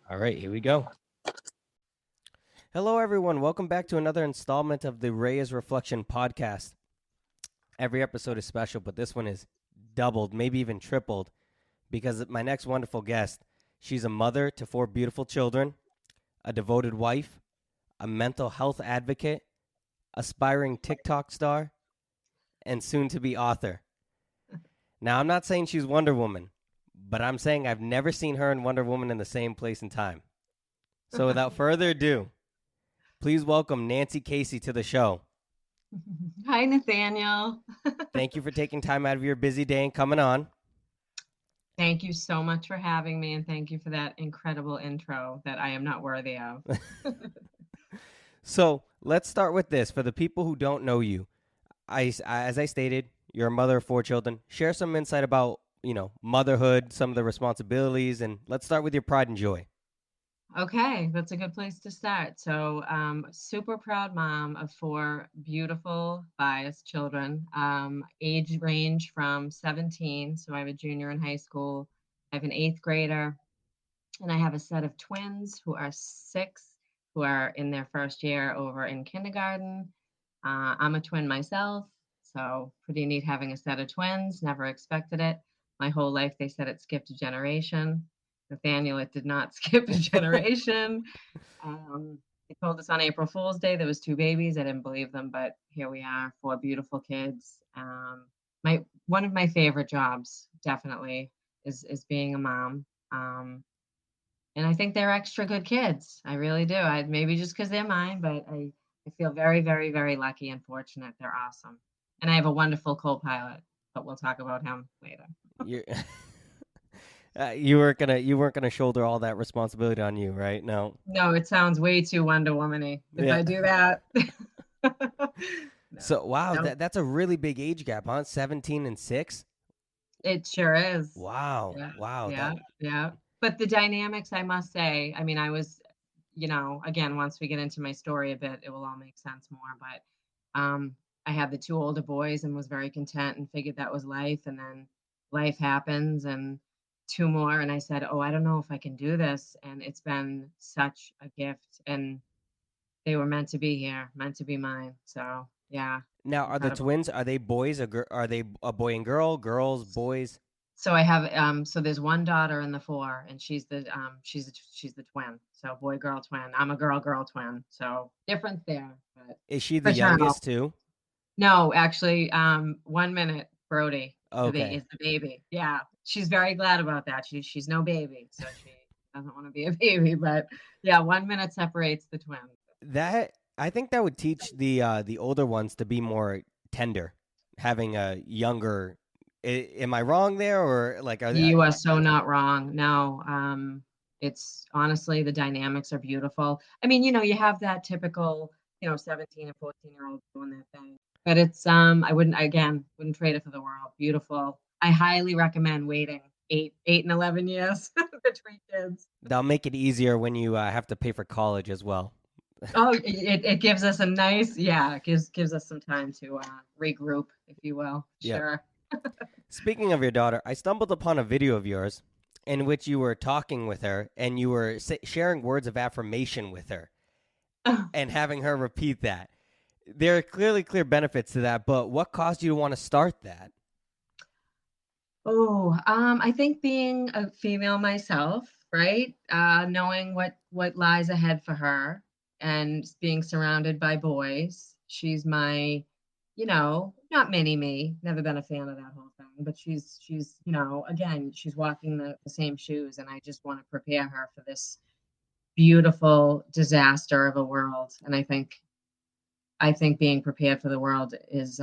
All right, here we go. Hello, everyone. Welcome back to another installment of the Reyes Reflection Podcast. Every episode is special, but this one is doubled, maybe even tripled, because my next wonderful guest, she's a mother to four beautiful children, a devoted wife, a mental health advocate, aspiring TikTok star, and soon to be author. Now, I'm not saying she's Wonder Woman, but I'm saying I've never seen her and Wonder Woman in the same place and time. So without further ado, please welcome Nancy Caissie to the show. Hi, Nathanael. Thank you for taking time out of your busy day and coming on. Thank you so much for having me, and thank you for that incredible intro that I am not worthy of. So let's start with this. For the people who don't know you, as I stated, you're a mother of four children. Share some insight about, motherhood, some of the responsibilities, and let's start with your pride and joy. Okay, that's a good place to start. So, super proud mom of four beautiful, biased children. Age range from 17, so I have a junior in high school, I have an eighth grader, and I have a set of twins who are 6, who are in their first year over in kindergarten. I'm a twin myself, so pretty neat having a set of twins. Never expected it. My whole life, they said it skipped a generation. Nathaniel, it did not skip a generation. They told us on April Fool's Day there was 2 babies. I didn't believe them, but here we are, 4 beautiful kids. My one of my favorite jobs, definitely, is being a mom. And I think they're extra good kids. I really do. I maybe just because 'cause they're mine, but I feel very, very, very lucky and fortunate. They're awesome. And I have a wonderful co-pilot, but we'll talk about him later. You you weren't gonna shoulder all that responsibility on you, right? No. No, it sounds way too Wonder Woman-y if Yeah. I do that. No, So wow, no, that's a really big age gap, huh? 17 and 6. it sure is. Wow, Yeah, wow. yeah, yeah. But the dynamics, I must say, I mean, I was, again, once we get into my story a bit, it will all make sense more. But I had the 2 older boys and was very content and figured that was life. And then life happens and 2 more. And I said, oh, I don't know if I can do this. And it's been such a gift. And they were meant to be here, meant to be mine. So yeah, Now, are the incredible. twins? Are they boys? Are they a boy and girl? Girls, boys? So I have so there's one daughter in the 4, and she's the twin. So boy girl twin. I'm a girl twin. So difference there, but Is she the fraternal. youngest too? No, actually, 1 minute, Brody Okay. is the baby. Yeah, she's very glad about that. She's no baby, so she doesn't want to be a baby. But yeah, 1 minute separates the twins. That I think that would teach the older ones to be more tender, having a younger. Am I wrong there, or like You are so not wrong. No, it's honestly the dynamics are beautiful. I mean, you have that typical, 17 and 14-year-old doing their thing. But it's I wouldn't trade it for the world. Beautiful. I highly recommend waiting 8 and 11 years between kids. that'll make it easier when you have to pay for college as well? Oh, it gives us a nice, yeah, it gives us some time to regroup, if you will. Yep. Sure. Speaking of your daughter, I stumbled upon a video of yours in which you were talking with her and you were sharing words of affirmation with her and having her repeat that. There are clearly clear benefits to that, but what caused you to want to start that? Oh, I think being a female myself, right? Knowing what lies ahead for her and being surrounded by boys. She's my, not mini me. Never been a fan of that whole thing, but she's, again, she's walking the same shoes, and I just want to prepare her for this beautiful disaster of a world. And I think being prepared for the world is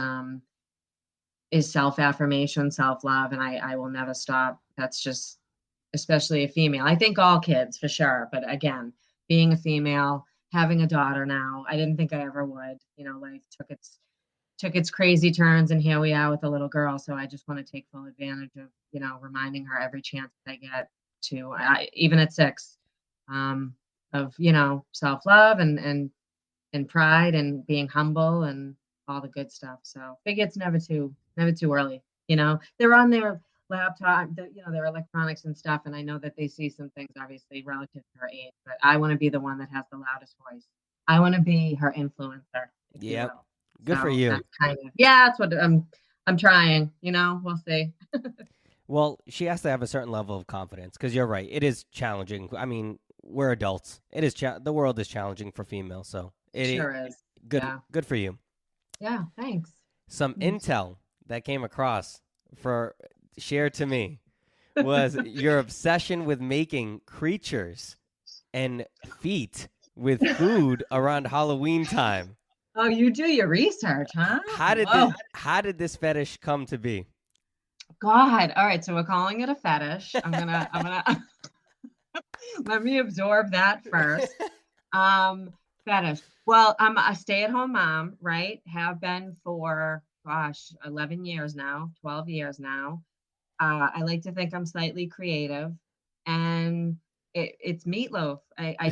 self-affirmation, self-love, and I will never stop. That's just especially a female. I think all kids for sure, but again, being a female, having a daughter now, I didn't think I ever would. Life took its crazy turns, and here we are with a little girl. So I just want to take full advantage of, reminding her every chance that I get to, even at 6, of self-love and pride and being humble and all the good stuff. So I figure it's never too early. They're on their laptop, their electronics and stuff, and I know that they see some things obviously relative to her age, but I want to be the one that has the loudest voice. I want to be her influencer, if you Yep. will. Good for So you. that's kind of, yeah, that's what I'm trying, we'll see. Well, she has to have a certain level of confidence because you're right. It is challenging. I mean, we're adults. It is the world is challenging for females. So Sure is. good Yeah. good for you. Yeah. Thanks. Some Thanks. intel that came across for shared to me was your obsession with making creatures and feet with food around Halloween time. Oh, you do your research, huh? Whoa. How did this fetish come to be? God. All right. So we're calling it a fetish. I'm gonna let me absorb that first. Um, Fetish. Well, I'm a stay-at-home mom, right? Have been for, gosh, 11 years now, 12 years now. I like to think I'm slightly creative, and it's meatloaf. I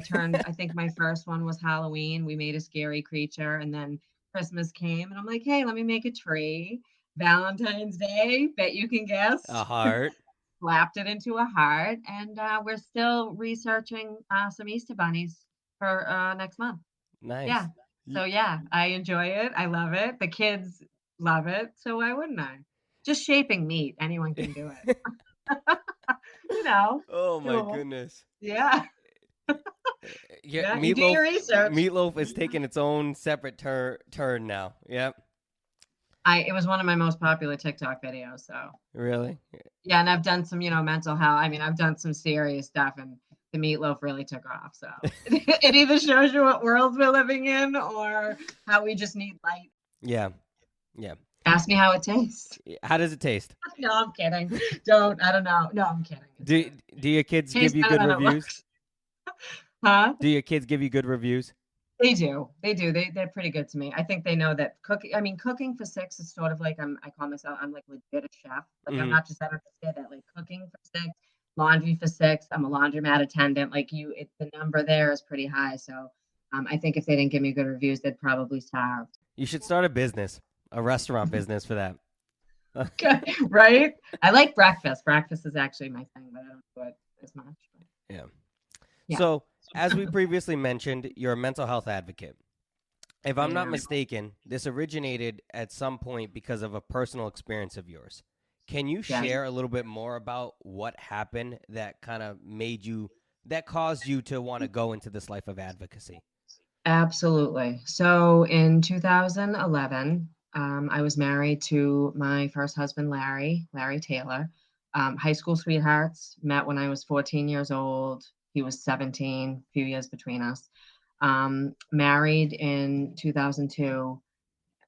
think my first one was Halloween. We made a scary creature, and then Christmas came, and I'm like, hey, let me make a tree. Valentine's Day, bet you can A guess. heart. Slapped it into a heart, and we're still researching some Easter bunnies for next month. Nice. Yeah. So yeah, I enjoy it. I love it. The kids love it. So why wouldn't I? Just shaping meat. Anyone can do it. You know, Oh my doable. goodness. Yeah. Yeah, Yeah. You do your research. meatloaf is taking its own separate turn now. Yep. It was one of my most popular TikTok videos. So Really? yeah, and I've done some, mental health. I mean, I've done some serious stuff, and the meatloaf really took off. So it either shows you what world we're living in or how we just need light. Yeah. Yeah. Ask me how it tastes. How does it taste? No, I'm kidding. Don't. I don't know. No, I'm kidding. It's Do good. do your kids give Tastes you better good than it reviews? looks. Huh? Do your kids give you good reviews? They do. They do. They're pretty good to me. I think they know that cooking. I mean, cooking for six is sort of like I call myself. I'm like legit a chef. Like I'm Hmm. not just I don't just say that. Like cooking for six, laundry for six. I'm a laundromat attendant. Like the number there is pretty high. So I think if they didn't give me good reviews, they'd probably starve. You should start a business, a restaurant business for that. Right? I like breakfast. Breakfast is actually my thing, but I don't do it as much. But Yeah. yeah, So, as we previously mentioned, you're a mental health advocate. If I I'm not am. mistaken, this originated at some point because of a personal experience of yours. Can you Yes. share a little bit more about what happened that that caused you to want to go into this life of advocacy? Absolutely. So in 2011, I was married to my first husband, Larry Taylor. High school sweethearts, met when I was 14 years old. He was 17, few years between us. Married in 2002,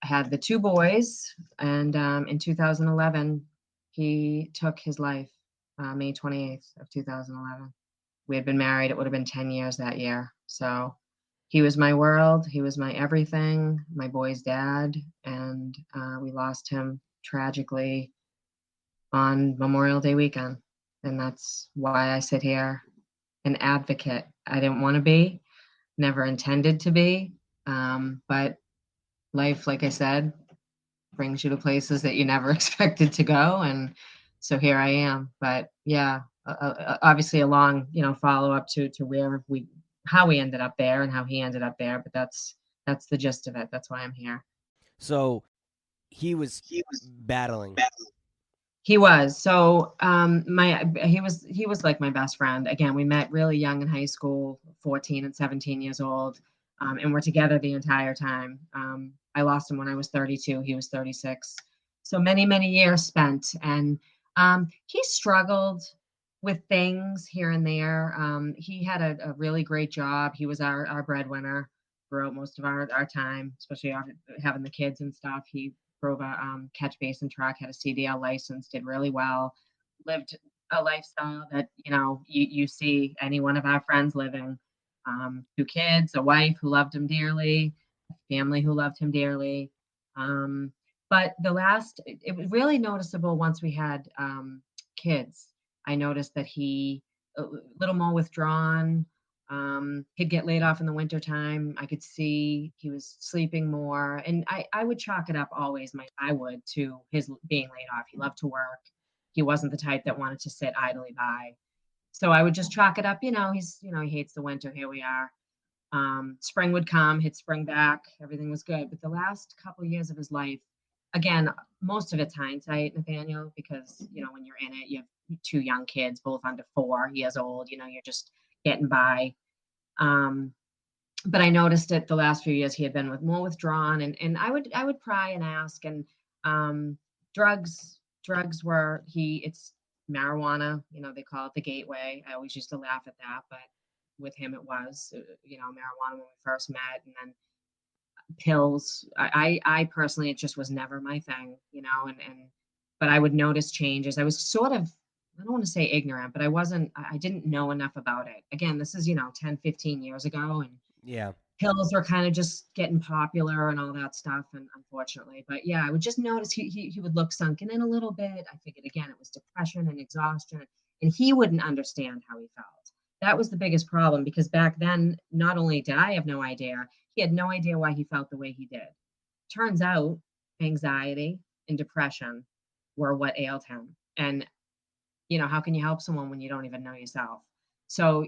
had the two boys, and in 2011, he took his life, May 28th of 2011. We had been married, it would have been 10 years that year. So he was my world, he was my everything, my boy's dad, and we lost him tragically on Memorial Day weekend. And that's why I sit here an advocate. I didn't want to be, never intended to be, but life, like I said, brings you to places that you never expected to go, and so here I am. But yeah, obviously a long, follow up to where we how we ended up there and how he ended up there, but that's the gist of it. That's why I'm here. So, he was battling. He was. So my he was like my best friend. Again, we met really young in high school, 14 and 17 years old. And we're together the entire time. I lost him when I was 32. He was 36. So many, many years spent. And he struggled with things here and there. He had a really great job. He was our breadwinner throughout most of our time, especially after having the kids and stuff. He drove a catch basin truck, had a CDL license, did really well, lived a lifestyle that you see any one of our friends living. Two kids, a wife who loved him dearly, a family who loved him dearly. But it was really noticeable once we had kids. I noticed that he a little more withdrawn. He'd get laid off in the wintertime. I could see he was sleeping more. And I would chalk it up always, I would, to his being laid off. He loved to work. He wasn't the type that wanted to sit idly by. So I would just chalk it up, he hates the winter. Here we are. Spring would come, he'd spring back, everything was good. But the last couple years of his life, again, most of it's hindsight, Nathaniel, because when you're in it, you have two young kids, both under 4 years old. You're just getting by. But I noticed it the last few years he had been more withdrawn, and I would pry and ask, and um, drugs were it's marijuana, they call it the gateway. I always used to laugh at that, but with him it was marijuana when we first met, and then pills. I personally, it just was never my thing, and but I would notice changes. I was sort of, I don't want to say ignorant, but I didn't know enough about it. Again, this is 10, 15 years ago, and Yeah. pills were kind of just getting popular and all that stuff, and unfortunately, but yeah, I would just notice he would look sunken in a little bit. I figured, again, it was depression and exhaustion, and he wouldn't understand how he felt. That was the biggest problem, because back then, not only did I have no idea, he had no idea why he felt the way he did. Turns out anxiety and depression were what ailed him. And how can you help someone when you don't even know yourself? So,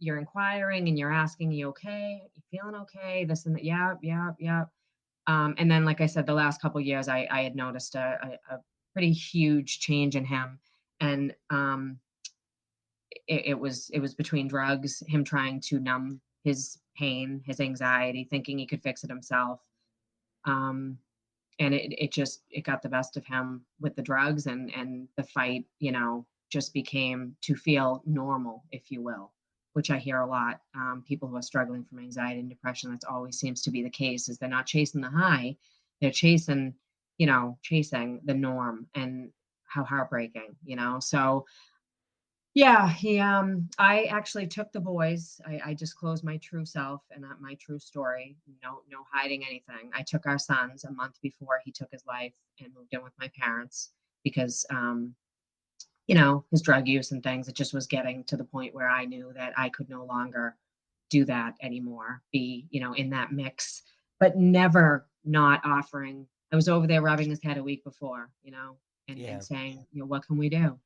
you're inquiring and you're asking, you okay? You feeling okay? This and that. Yeah, yeah, yeah. And then, like I said, the last couple of years, I had noticed a pretty huge change in him. And it was between drugs, him trying to numb his pain, his anxiety, thinking he could fix it himself. Um, and it got the best of him with the drugs, and the fight just became to feel normal, if you will, which I hear a lot. People who are struggling from anxiety and depression, that's always seems to be the case, is they're not chasing the high, they're chasing the norm. And how heartbreaking. So yeah, I actually took the boys. I disclosed my true self and my true story. No hiding anything. I took our sons a month before he took his life and moved in with my parents, because his drug use and things, it just was getting to the point where I knew that I could no longer do that anymore, be, in that mix, but never not offering. I was over there rubbing his head a week before, and Yeah. saying, what can we do?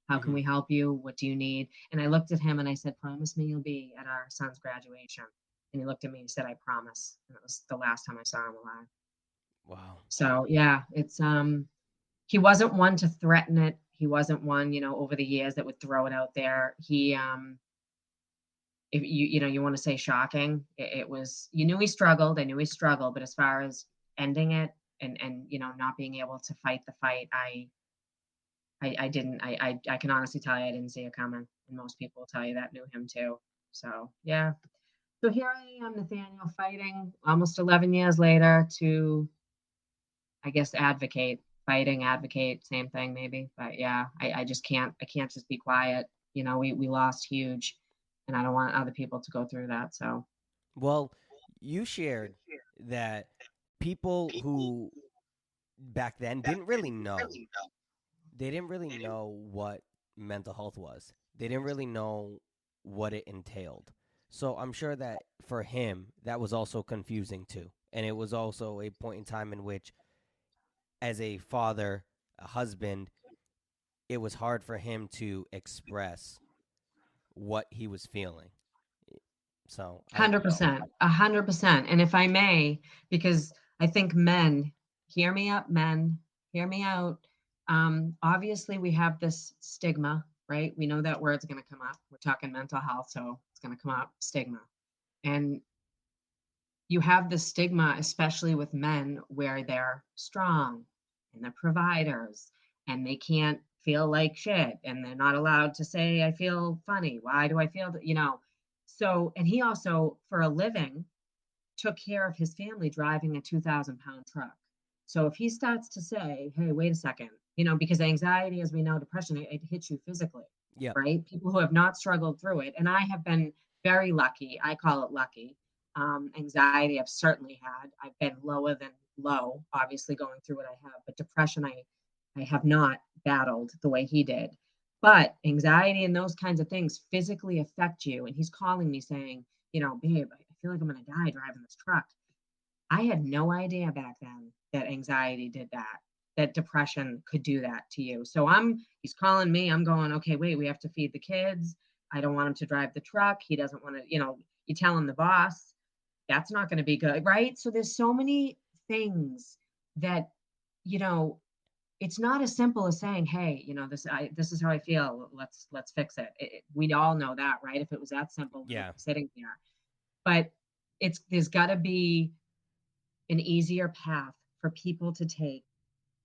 How can Hmm. we help you? What do you need? And I looked at him and I said, promise me you'll be at our son's graduation. And he looked at me and said, I promise. And it was the last time I saw him alive. Wow. So yeah, it's he wasn't one to threaten it. He wasn't one, over the years, that would throw it out there. He if you want to say shocking, it was, you knew he struggled. I knew he struggled, but as far as ending it, and not being able to fight the fight, I didn't. I can honestly tell you I didn't see it coming, and most people will tell you that knew him too. So yeah. So here I am, Nathaniel, fighting almost 11 years later to, I guess, advocate, same thing maybe. But yeah, I just can't. I can't just be quiet. We lost huge, and I don't want other people to go through that. So Well, you shared that people who back then didn't really know. They didn't really know what mental health was. They didn't really know what it entailed. So I'm sure that for him, that was also confusing too. And it was also a point in time in which, as a father, a husband, it was hard for him to express what he was feeling. So I, 100%, 100%. And if I may, because I think men, hear me up, men, hear me out. Obviously, we have this stigma, right? We know that word's going to come up. We're talking mental health, so it's going to come up, stigma. And you have the stigma, especially with men, where they're strong and they're providers, and they can't feel like shit, and they're not allowed to say, I feel funny. Why do I feel that? So, and he also, for a living, took care of his family driving a 2,000-pound truck. So if he starts to say, hey, wait a second, because anxiety, as we know, depression, it hits you physically, yep. right? People who have not struggled through it. And I have been very lucky. I call it lucky. Anxiety, I've certainly had. I've been lower than low, obviously, going through what I have. But depression, I have not battled the way he did. But anxiety and those kinds of things physically affect you. And he's calling me saying, babe, I feel like I'm going to die driving this truck. I had no idea back then that anxiety did that. that depression could do that to you. So he's calling me. I'm going, okay, wait, we have to feed the kids. I don't want him to drive the truck. He doesn't want to, you tell him the boss, that's not going to be good. Right. So there's so many things that, you know, it's not as simple as saying, hey, this is how I feel. Let's fix it. We'd all know that, right? If it was that simple, we would Yeah. be sitting here. But there's got to be an easier path for people to take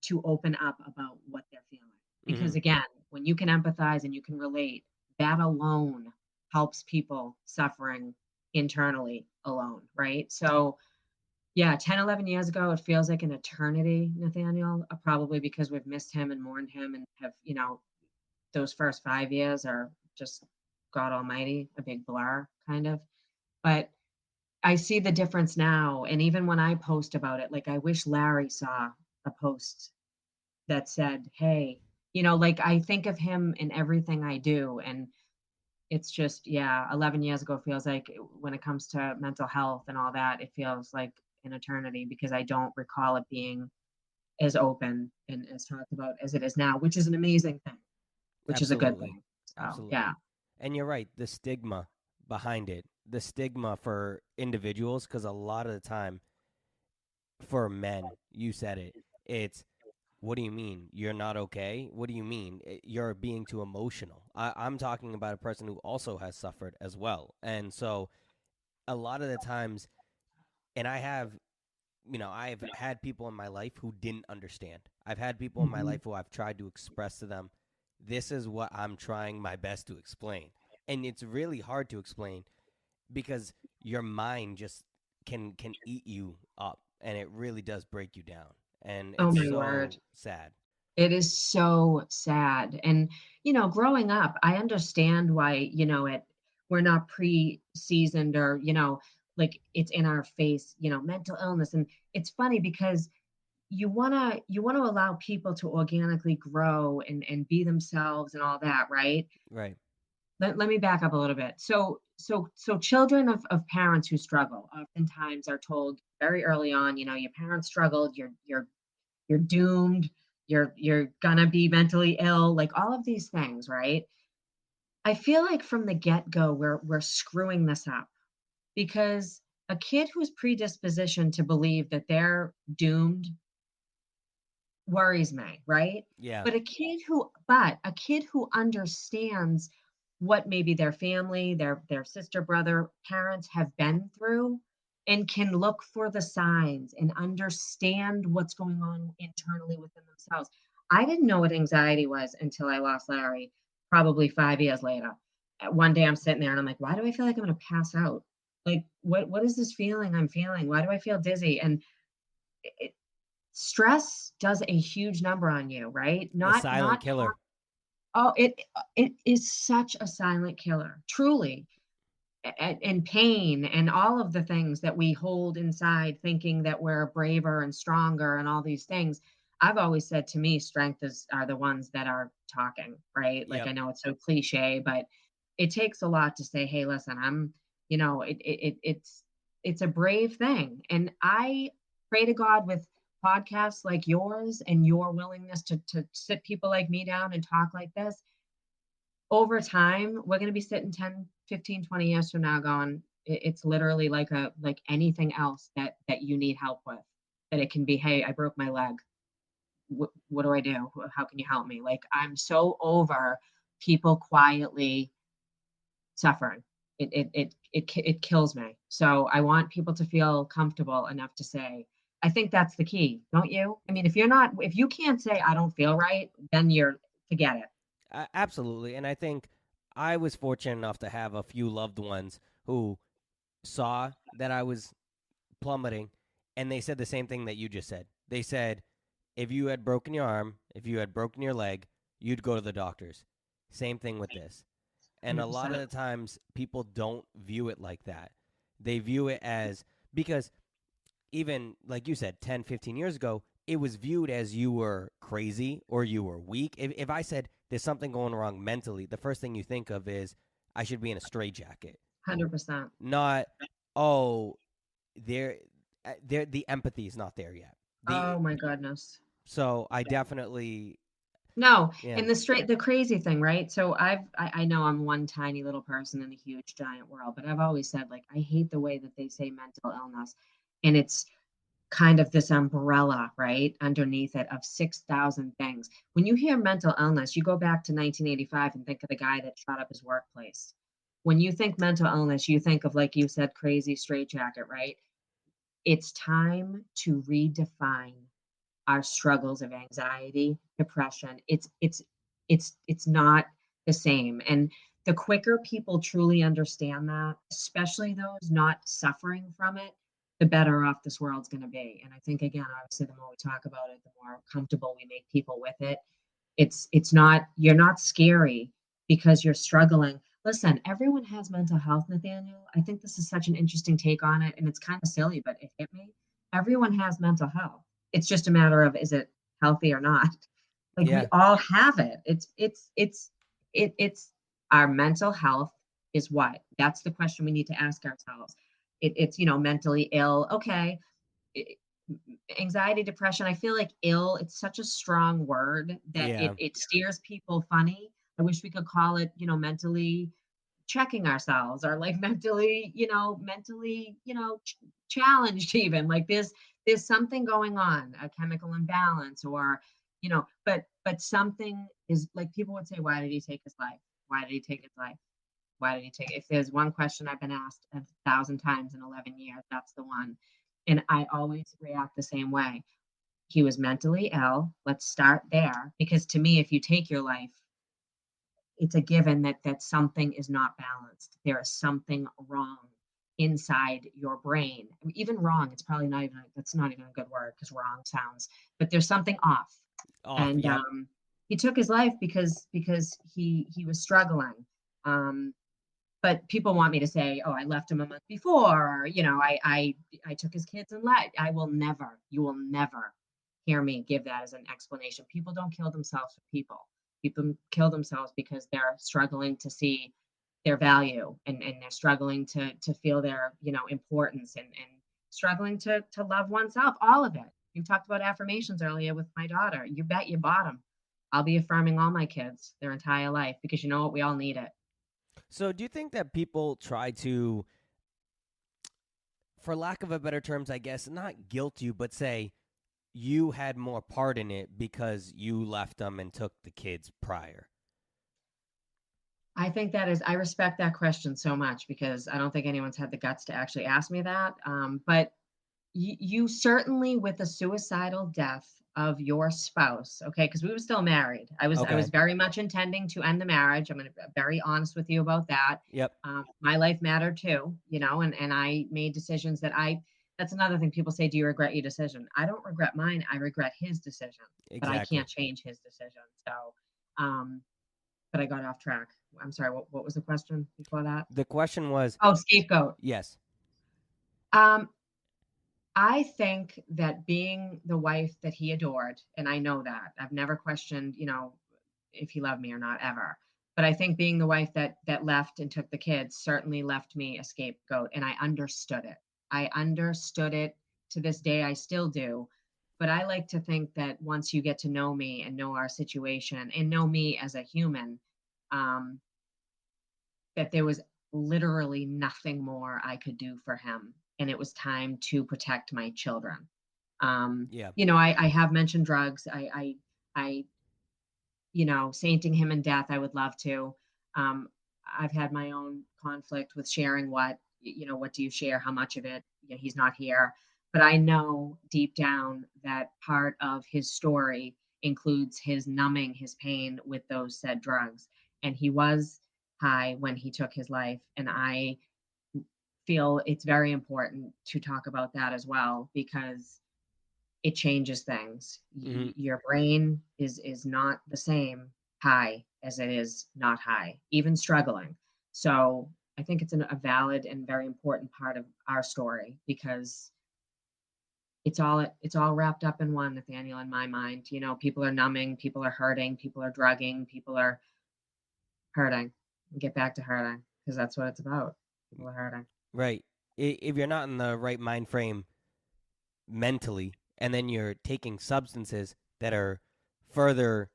to open up about what they're feeling. Mm-hmm. Because again, when you can empathize and you can relate, that alone helps people suffering internally alone, right? So, yeah, 10, 11 years ago, it feels like an eternity, Nathaniel, probably because we've missed him and mourned him and have, those first 5 years are just God almighty, a big blur kind of. But I see the difference now. And even when I post about it, like I wish Larry saw a post that said, hey, like I think of him in everything I do. And it's just, yeah, 11 years ago feels like when it comes to mental health and all that, it feels like an eternity because I don't recall it being as open and as talked about as it is now, which is an amazing thing, which is a good Absolutely. thing. So, yeah. Absolutely. And you're right, the stigma behind it, the stigma for individuals, because a lot of the time for men, you said it, it's, what do you mean? You're not okay? What do you mean? You're being too emotional. I'm talking about a person who also has suffered as well. And so a lot of the times, and I've had people in my life who didn't understand. I've had people in my Mhm. life who I've tried to express to them, this is what I'm trying my best to explain. And it's really hard to explain because your mind just can eat you up and it really does break you down. And Oh it's my word. so sad. It is so sad. And, growing up, I understand why, we're not pre-seasoned or, like it's in our face, mental illness. And it's funny because you want to allow people to organically grow and be themselves and all that, right? Right. Let me back up a little bit. So children of parents who struggle oftentimes are told very early on, your parents struggled, you're doomed, you're gonna be mentally ill, like all of these things, right? I feel like from the get-go we're screwing this up because a kid who's predispositioned to believe that they're doomed worries me, right? Yeah. But a kid who understands what maybe their family, their sister, brother, parents have been through and can look for the signs and understand what's going on internally within themselves. I didn't know what anxiety was until I lost Larry, probably 5 years later. One day I'm sitting there and I'm like, why do I feel like I'm going to pass out? Like, what is this feeling I'm feeling? Why do I feel dizzy? And it, stress does a huge number on you, right? The Not silent not killer. oh, it is such a silent killer, truly. And pain and all of the things that we hold inside thinking that we're braver and stronger and all these things. I've always said to me, strength is are the ones that are talking, right? Like Yep. I know it's so cliche, but it takes a lot to say, hey, listen, it's a brave thing. And I pray to God with podcasts like yours and your willingness to sit people like me down and talk like this over time, we're going to be sitting 10, 15, 20 years from now going, it's literally like anything else that you need help with. That it can be, hey, I broke my leg. What do I do? How can you help me? Like I'm so over people quietly suffering. It kills me. So I want people to feel comfortable enough to say, I think that's the key, don't you? I mean, if you can't say I don't feel right, then you're forget it. Absolutely. And I think I was fortunate enough to have a few loved ones who saw that I was plummeting and they said the same thing that you just said. They said, if you had broken your arm, if you had broken your leg, you'd go to the doctors. Same thing with this. And a lot of 100%. the times people don't view it like that. They view it as, because even like you said 10, 15 years ago, it was viewed as you were crazy or you were weak. If I said there's something going wrong mentally, the first thing you think of is I should be in a straitjacket. 100%. Not, oh, there the empathy is not there yet. The Oh my goodness. So I definitely, No, yeah, and the crazy thing, right? So I know I'm one tiny little person in a huge giant world, but I've always said like I hate the way that they say mental illness, and it's kind of this umbrella, right, underneath it of 6,000 things. When you hear mental illness, you go back to 1985 and think of the guy that shot up his workplace. When you think mental illness, you think of, like you said, crazy straitjacket, right? It's time to redefine our struggles of anxiety, depression. It's not the same. And the quicker people truly understand that, especially those not suffering from it, the better off this world's going to be. And I think again, obviously, the more we talk about it, the more comfortable we make people with it. It's not, you're not scary because you're struggling. Listen, everyone has mental health, Nathaniel. I think this is such an interesting take on it, and it's kind of silly, but it hit me. Everyone has mental health. It's just a matter of, is it healthy or not? Like we yeah, all have it. It's our mental health is what? That's the question we need to ask ourselves. It's mentally ill. Okay, it, anxiety, depression. I feel like ill, it's such a strong word that yeah. it steers people funny. I wish we could call it, mentally checking ourselves, or like mentally, challenged even. Like there's something going on, a chemical imbalance, or but something is, like, people would say, why did he take his life? Why did he take his life? Why did he take If there's one question I've been asked 1,000 times in 11 years, that's the one. And I always react the same way. He was mentally ill. Let's start there. Because to me, if you take your life, it's a given that something is not balanced. There is something wrong inside your brain. Even wrong, it's probably not even, that's not even a good word, because wrong sounds, but there's something off. Off. And Yep. he took his life because he was struggling. Um, but people want me to say, "Oh, I left him a month before," or, I took his kids and let. I will never, you will never hear me give that as an explanation. People don't kill themselves for people. People kill themselves because they're struggling to see their value, and they're struggling to feel their, importance, and struggling to love oneself. All of it. You talked about affirmations earlier with my daughter. You bet your bottom. I'll be affirming all my kids their entire life, because you know what? We all need it. So do you think that people try to, for lack of a better terms, I guess, not guilt you, but say you had more part in it because you left them and took the kids prior? I respect that question so much, because I don't think anyone's had the guts to actually ask me that. But you certainly, with a suicidal death of your spouse, okay, because we were still married. I was Okay. very much intending to end the marriage. I'm going to be very honest with you about that. Yep. My life mattered too, and I made decisions that's another thing. People say, do you regret your decision? I don't regret mine. I regret his decision, but I Exactly. can't change his decision. So, um, but I got off track. I'm sorry. What was the question before that? The question was, Oh, scapegoat. yes. Um, I think that being the wife that he adored, and I know that I've never questioned, if he loved me or not, ever. But I think being the wife that left and took the kids certainly left me a scapegoat, and I understood it. I understood it. To this day, I still do. But I like to think that once you get to know me and know our situation and know me as a human, um, that there was literally nothing more I could do for him. And it was time to protect my children. Yeah. I have mentioned drugs. I, sainting him in death, I would love to. Um, I've had my own conflict with sharing what do you share, how much of it, he's not here. But I know deep down that part of his story includes his numbing his pain with those said drugs. And he was high when he took his life. And I feel it's very important to talk about that as well, because it changes things. Hmm. Your brain is not the same high as it is not high, even struggling. So I think it's a valid and very important part of our story, because it's all wrapped up in one, Nathaniel, in my mind. People are numbing, people are hurting, people are drugging, people are hurting. Get back to hurting, because that's what it's about. People are hurting. Right. If you're not in the right mind frame mentally, and then you're taking substances, that are further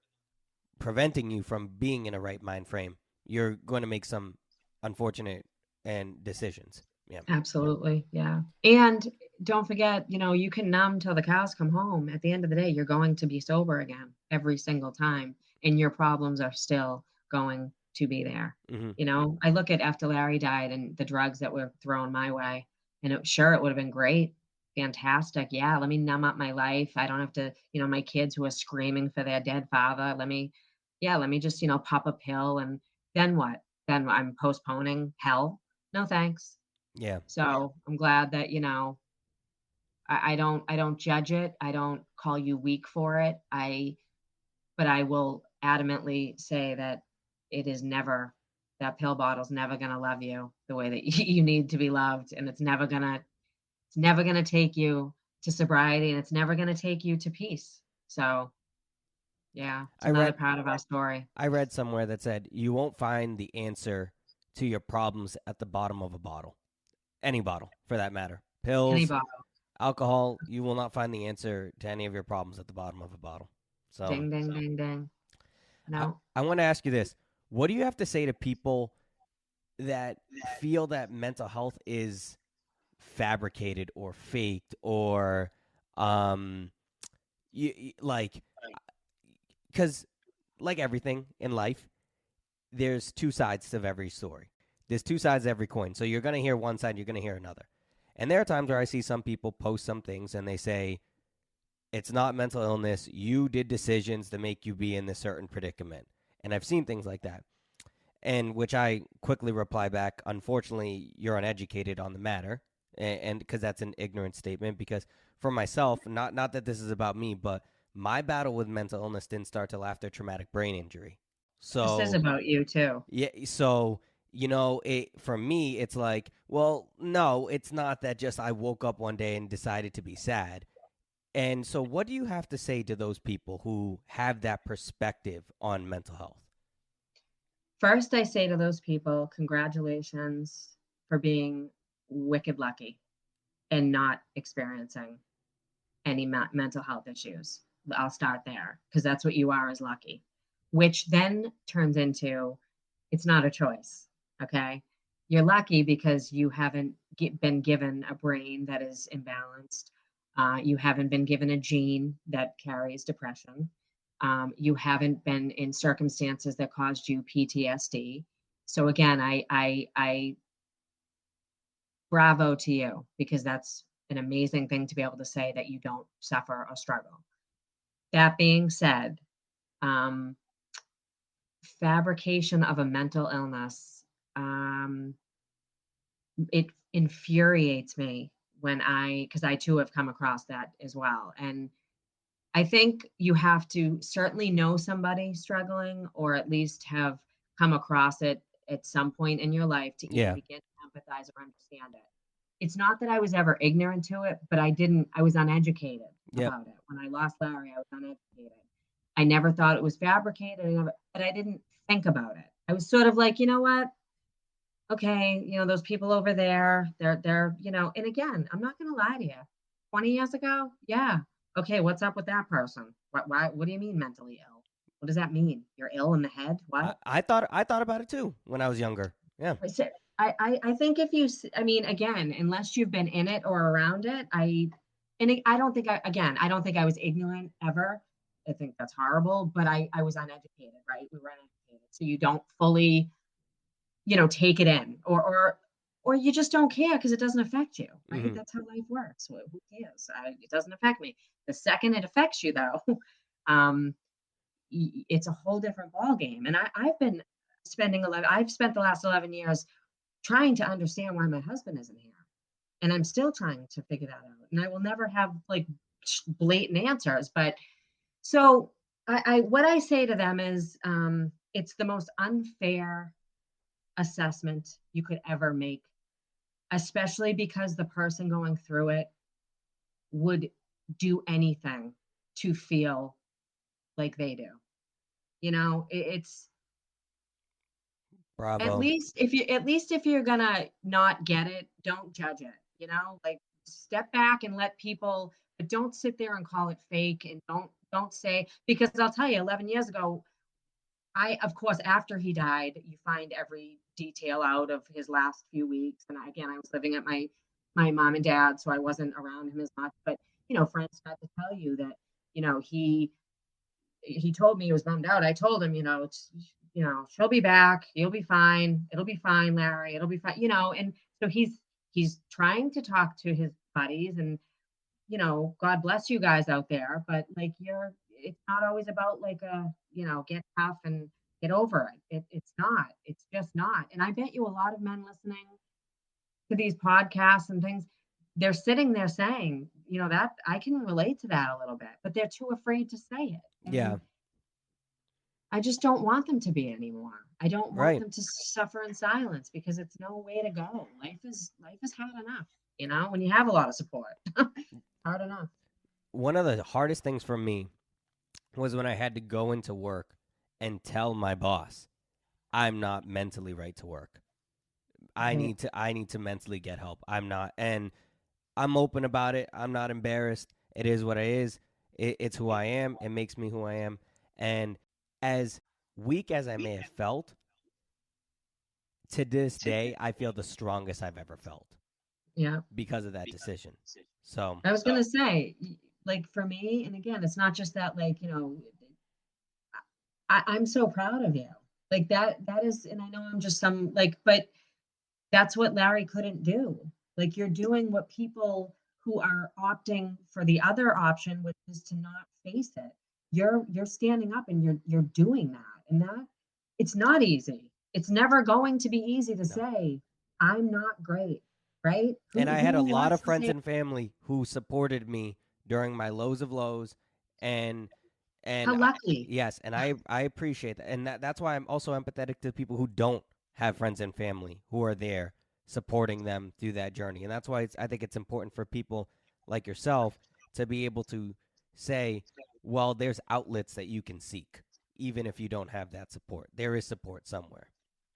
preventing you from being in a right mind frame, you're going to make some unfortunate and decisions. Yeah. Absolutely. Yeah. And don't forget, you can numb till the cows come home. At the end of the day, you're going to be sober again every single time, and your problems are still going to be there. Mm-hmm. I look at after Larry died and the drugs that were thrown my way, and sure, it would have been great, fantastic. Yeah, let me numb up my life. I don't have to, my kids who are screaming for their dead father. Let me just, pop a pill, and then what? Then I'm postponing hell. No, thanks. Yeah. So I'm glad that, I don't judge it. I don't call you weak for it. But I will adamantly say that it is never, that pill bottle's never going to love you the way that you need to be loved. And it's never going to take you to sobriety, and it's never going to take you to peace. So yeah, it's I another read part of our story. I read somewhere that said you won't find the answer to your problems at the bottom of a bottle. Any bottle, for that matter. Any Pills, bottle. alcohol, you will not find the answer to any of your problems at the bottom of a bottle. So Ding, ding, ding, ding. I, No. I want to ask you this. What do you have to say to people that feel that mental health is fabricated or faked or um like because like everything in life there's two sides of every story. There's two sides of every coin. So you're going to hear one side, you're going to hear another. And there are times where I see some people post some things and they say, it's not mental illness. You did decisions to make you be in this certain predicament. And I've seen things like that. And which I quickly reply back, unfortunately, you're uneducated on the matter. And because that's an ignorant statement. Because for myself, not that this is about me, but my battle with mental illness didn't start till after traumatic brain injury. This is So about you too. yeah, so for me, it's like, well, no, it's not that just I woke up one day and decided to be sad. And so, what do you have to say to those people who have that perspective on mental health? First, I say to those people, congratulations for being wicked lucky and not experiencing any mental health issues. I'll start there because that's what you are, is lucky, which then turns into it's not a choice. Okay. You're lucky because you haven't been given a brain that is imbalanced. You haven't been given a gene that carries depression. You haven't been in circumstances that caused you PTSD. So again, I bravo to you, because that's an amazing thing to be able to say, that you don't suffer or struggle. That being said, um, fabrication of a mental illness, it infuriates me because I too have come across that as well. And I think you have to certainly know somebody struggling, or at least have come across it at some point in your life to even Yeah. begin to empathize or understand it. It's not that I was ever ignorant to it, but I was uneducated Yep. about it. When I lost Larry, I was uneducated. I never thought it was fabricated, but I didn't think about it. I was sort of like, you know what? Okay, those people over there, they're, and again, I'm not going to lie to you. 20 years ago, yeah. Okay, what's up with that person? What do you mean mentally ill? What does that mean? You're ill in the head? What? I thought about it too when I was younger. Yeah. I said, I think I mean, again, unless you've been in it or around it, I don't think I don't think I was ignorant ever. I think that's horrible, but I was uneducated, right? We were uneducated. So you don't fully, take it in, or you just don't care because it doesn't affect you, right? Hmm. That's how life works. Who cares? It doesn't affect me. The second it affects you, though, um, it's a whole different ball game. And I've spent the last 11 years trying to understand why my husband isn't here. And I'm still trying to figure that out. And I will never have like blatant answers. But so what I say to them is, it's the most unfair assessment you could ever make, especially because the person going through it would do anything to feel like they do. It's Bravo. at least if you're gonna not get it, don't judge it. Like, step back and let people, but don't sit there and call it fake, and don't say, because I'll tell you, 11 years ago, of course, after he died, you find every detail out of his last few weeks. And again, I was living at my mom and dad, so I wasn't around him as much. But friends had to tell you that he told me he was bummed out. I told him, she'll be back. You'll be fine. It'll be fine, Larry. It'll be fine. And so he's trying to talk to his buddies, and God bless you guys out there, but like it's not always about like get tough and get over it. It's not. It's just not. And I bet you a lot of men listening to these podcasts and things, they're sitting there saying, that I can relate to that a little bit, but they're too afraid to say it. Yeah. And I just don't want them to be anymore. I don't want Right. them to suffer in silence because it's no way to go. Life is hard enough, when you have a lot of support. Hard enough. One of the hardest things for me was when I had to go into work and tell my boss, I'm not mentally right to work. Right. I need to mentally get help. I'm not, and I'm open about it. I'm not embarrassed. It is what it is. It's who I am. It makes me who I am. And as weak as I may have felt, to this day, I feel the strongest I've ever felt Yeah. because of that decision. So, I was gonna say, like for me, and again, it's not just that, like, I'm so proud of you. Like that is, and I know I'm just some like, but that's what Larry couldn't do. Like you're doing what people who are opting for the other option, which is to not face it. You're standing up and you're doing that. And that it's not easy. It's never going to be easy to no. say, I'm not great, right? And I had a Who lot wants of to friends say and family who supported me during my lows of lows, and how lucky? yes, and I appreciate that, and that's why I'm also empathetic to people who don't have friends and family who are there supporting them through that journey, and that's why I think it's important for people like yourself to be able to say, well, there's outlets that you can seek, even if you don't have that support. There is support somewhere.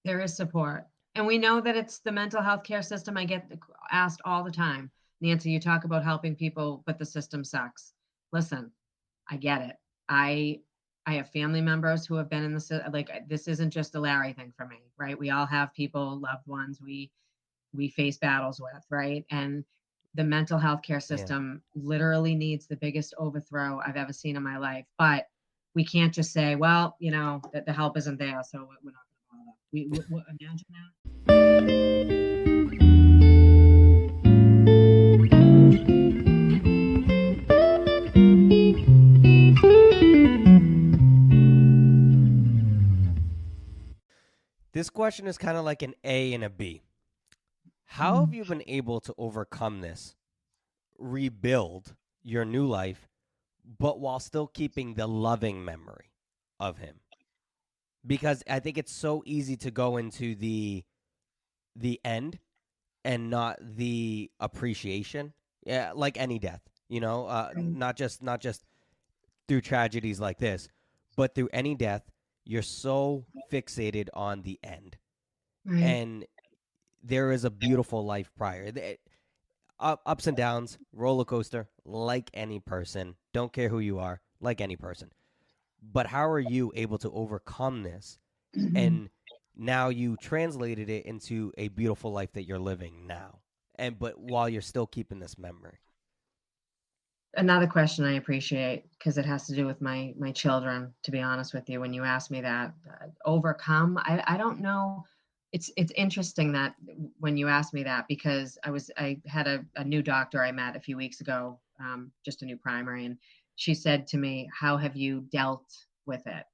There is support. And we know that it's the mental health care system. I get asked all the time, Nancy, you talk about helping people, but the system sucks. Listen, I get it. I I have family members who have been in like this isn't just a Larry thing for me, right? We all have people, loved ones we face battles with, right? And the mental health care Yeah. system literally needs the biggest overthrow I've ever seen in my life. But we can't just say, well, that the help isn't there, so we're not going to bother. We imagine that. This question is kind of like an A and a B. How have Mm. you been able to overcome this, rebuild your new life, but while still keeping the loving memory of him? Because I think it's so easy to go into the end and not the appreciation. Yeah, like any death, Right. not just through tragedies like this, but through any death, you're so fixated on the end. Right. And there is a beautiful life prior. Ups and downs, roller coaster, like any person. Don't care who you are, like any person. But how are you able to overcome this? Mhm. And now you translated it into a beautiful life that you're living now. And but while you're still keeping this memory. Another question I appreciate because it has to do with my children. To be honest with you, when you ask me that, overcome, I don't know. It's interesting that when you asked me that because I had a new doctor I met a few weeks ago, just a new primary, and she said to me, "How have you dealt with it?"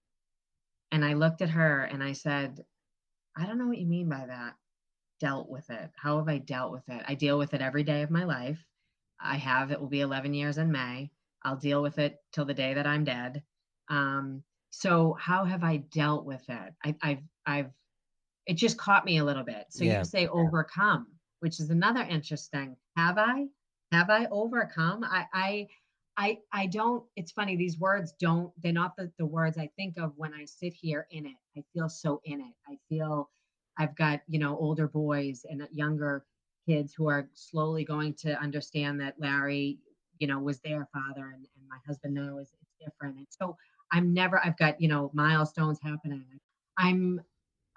And I looked at her and I said, "I don't know what you mean by that. Dealt with it. How have I dealt with it? I deal with it every day of my life. I have. It will be 11 years in May. I'll deal with it till the day that I'm dead. So how have I dealt with it? I've it just caught me a little bit. So you Yeah. say overcome, which is another interesting. Have I overcome? I don't, it's funny, these words don't, they're not the words I think of when I sit here in it. I feel so in it. I feel I've got, older boys and younger kids who are slowly going to understand that Larry, was their father and my husband now is it's different. And so I've got, milestones happening. I'm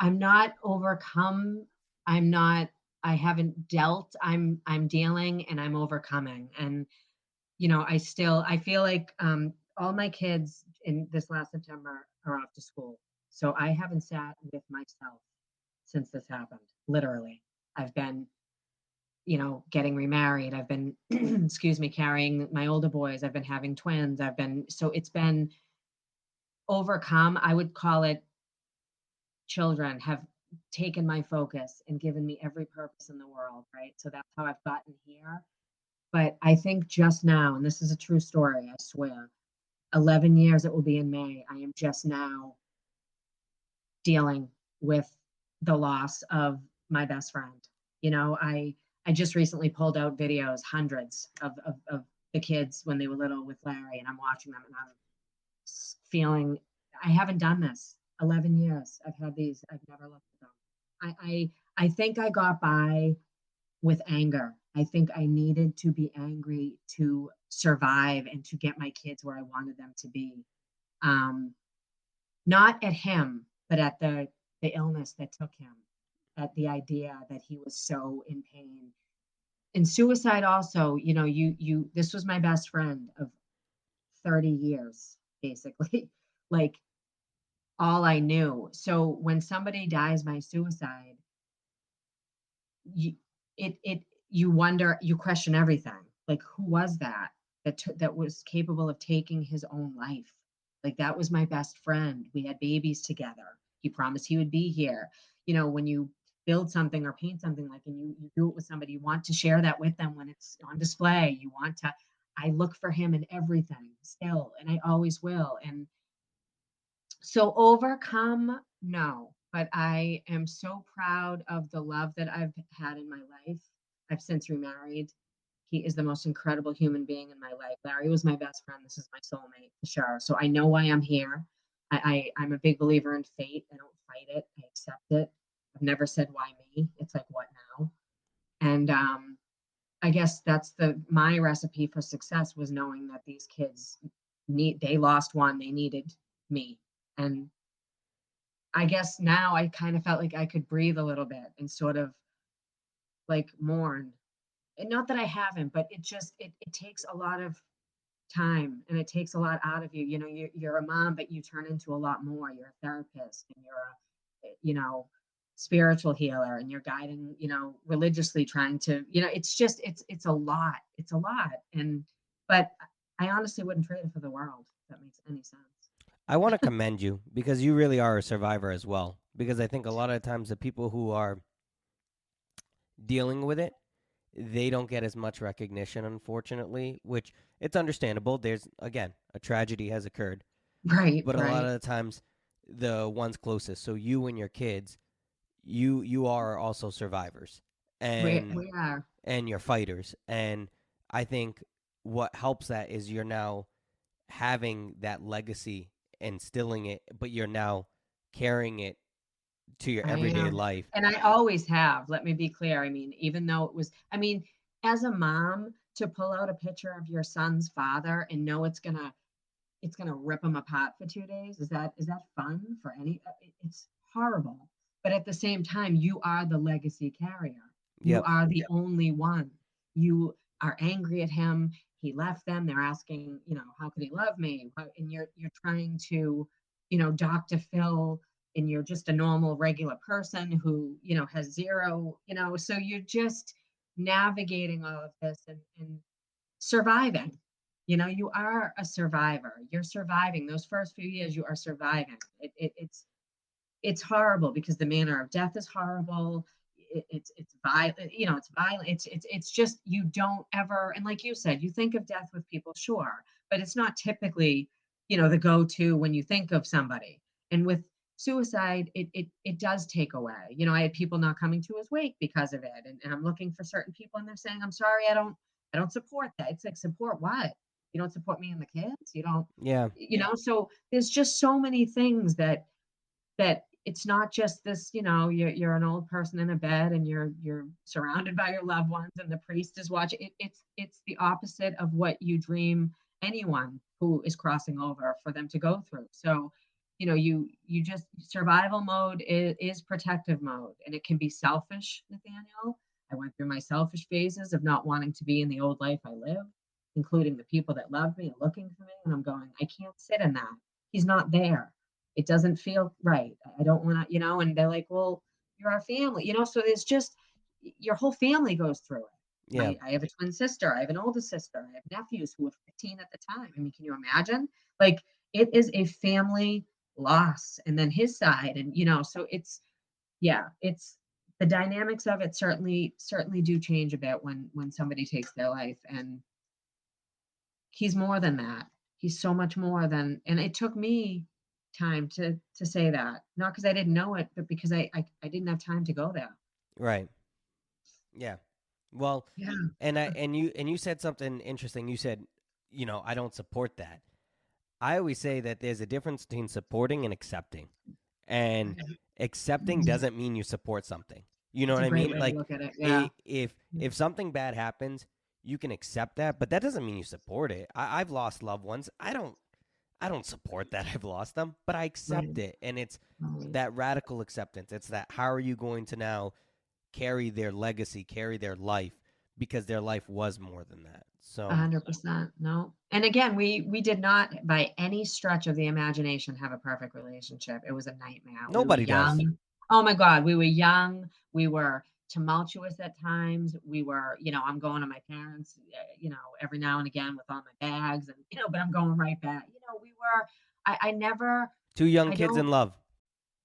I'm not overcome. I'm not I haven't dealt. I'm dealing and I'm overcoming. And I feel like all my kids in this last September are off to school. So I haven't sat with myself since this happened. Literally. I've been, getting remarried. I've been excuse me, carrying my older boys. I've been having twins. It's been overcome. I would call it children have taken my focus and given me every purpose in the world, right? So that's how I've gotten here. But I think just now, and this is a true story, I swear, 11 years it will be in May, I am just now dealing with the loss of my best friend. I just recently pulled out videos, hundreds of the kids when they were little with Larry, and I'm watching them and I'm feeling I haven't done this 11 years. I've had these, I've never looked at them. I think I got by with anger. I think I needed to be angry to survive and to get my kids where I wanted them to be. Um, Not at him, but at the illness that took him, at the idea that he was so in pain. And suicide also, you this was my best friend of 30 years, basically. Like all I knew. So when somebody dies by suicide, you you wonder, you question everything. Like, who was that was capable of taking his own life? Like, that was my best friend. We had babies together. He promised he would be here. When you build something or paint something, like, and you do it with somebody, you want to share that with them when it's on display. I look for him in everything still, and I always will. And so overcome, no, but I am so proud of the love that I've had in my life. I've since remarried. He is the most incredible human being in my life. Larry was my best friend. This is my soulmate, for sure. So I know why I'm here. I'm a big believer in fate. I don't fight it. I accept it. I've never said why me. It's like, what now? And I guess that's my recipe for success, was knowing that these kids they lost one, they needed me. And I guess now I kind of felt like I could breathe a little bit and sort of like mourn. And not that I haven't, but it takes a lot of time and it takes a lot out of you. You're a mom, but you turn into a lot more. You're a therapist and you're spiritual healer, and you're guiding, religiously trying to, it's a lot. It's a lot. But I honestly wouldn't trade it for the world, if that makes any sense. I want to commend you because you really are a survivor as well. Because I think a lot of times the people who are dealing with it, they don't get as much recognition, unfortunately, which it's understandable. There's, again, a tragedy has occurred. Right, But a lot right. of the times, the ones closest, so you and your kids, you are also survivors, and We are. you're fighters. And I think what helps that is you're now having that legacy, instilling it, but you're now carrying it to your I everyday am. life. And I always have. Let me be clear. I mean, even though as a mom, to pull out a picture of your son's father and know it's gonna rip him apart for 2 days. Is that fun for any? It's horrible. But at the same time, you are the legacy carrier. You Yep. are the only one. You are angry at him. He left them. They're asking, how could he love me? And you're trying to, Dr. Phil, and you're just a normal, regular person who, has zero, so you're just navigating all of this and surviving. You are a survivor. You're surviving. Those first few years, you are surviving. It's horrible because the manner of death is horrible. It's violent. It's violent. It's just, you don't ever. And like you said, you think of death with people, sure, but it's not typically, the go-to when you think of somebody. And with suicide, it does take away. I had people not coming to his wake because of it, and I'm looking for certain people, and they're saying, "I'm sorry, I don't support that." It's like, support what? You don't support me and the kids. You don't. Yeah. So there's just so many things that it's not just this, you're an old person in a bed and you're surrounded by your loved ones and the priest is watching. It's the opposite of what you dream anyone who is crossing over for them to go through. So, you just survival mode is protective mode, and it can be selfish, Nathaniel. I went through my selfish phases of not wanting to be in the old life I lived, including the people that loved me and looking for me. And I'm going, I can't sit in that. He's not there. It doesn't feel right. I don't want to, and they're like, well, you're our family, so there's just your whole family goes through it. Yeah. I have a twin sister. I have an older sister. I have nephews who were 15 at the time. I mean, can you imagine? Like, it is a family loss. And then his side, and so it's the dynamics of it certainly do change a bit when somebody takes their life. And he's more than that. He's so much more than, and it took me time to say that, not because I didn't know it, but because I didn't have time to go there. Right. Yeah. Well, Yeah. and you said something interesting. You said, I don't support that. I always say that there's a difference between supporting and accepting. And accepting doesn't mean you support something. You know It's what a I great mean? way to Like, look at it. Yeah. if something bad happens, you can accept that, but that doesn't mean you support it. I've lost loved ones. I don't support that I've lost them, but I Right. accept it, and it's Right. that radical acceptance. It's that, how are you going to now carry their legacy, carry their life, because their life was more than that. So 100%. No. And again, we did not by any stretch of the imagination have a perfect relationship. It was a nightmare. We were nobody does. young. Oh my God, we were young. We were tumultuous at times. We were, I'm going to my parents, every now and again with all my bags and, but I'm going right back. We were, I never, Two young I kids in don't, love.